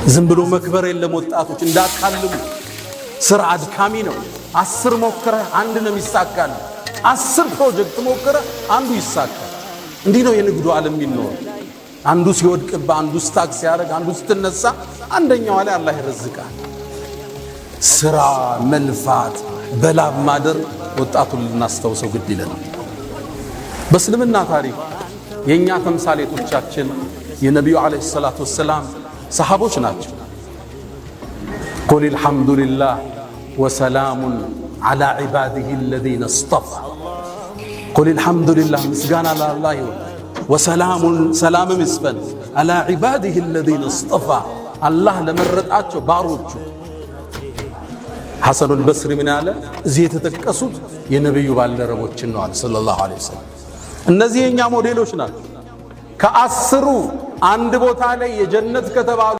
ዝም ብሎ መክበር የለም። ወጣቶች እንዳትካልሙ። ስራ አድካሚ ነው። 10 ሞክረ አንድ ነው የሚሳካል። 10 ፕሮጀክት ሞክረ አንዱ ይሳካል። እንዲህ ነው የንግዱ ዓለም የሚኖር። አንዱ ሲወድቅባ፣ አንዱ ስታክ ሲያደርግ፣ አንዱ ስትነሳ፣ አንደኛው ላይ አላህ ይረዝቃል። ስራ መልፋት፣ በላብ ማደር ወጣቱን ልናስተውሰው ግድ ይለናል። በእስልምና ታሪክ የኛ ተምሳሌቶቻችን የነብዩ አለይሂ ሰላቱ ወሰላም ሰሃቦች ናቸው። ቁል አልሐምዱሊላህ ወሰላሙን ዐላ ዒባዲሂ አለዚነ እስጠፋ። ቁል አልሐምዱሊላህ ምስጋና ለአላህ ይሁን፣ ወሰላሙን ሰላምም ይስፈን ዐላ ዒባዲሂ አለዚነ እስጠፋ አላህ ለመረጣቸው ባሮቹ። ሐሰኑል በስሪ ምን ያለ እዚህ የተጠቀሱት የነብዩ ባልደረቦችን ነው አለ ሰለላሁ ዐለይሂ ወሰለም። እነዚህ የኛ ሞዴሎች ናቸው። ከ10 አንድ ቦታ ላይ የጀነት ከተባሉ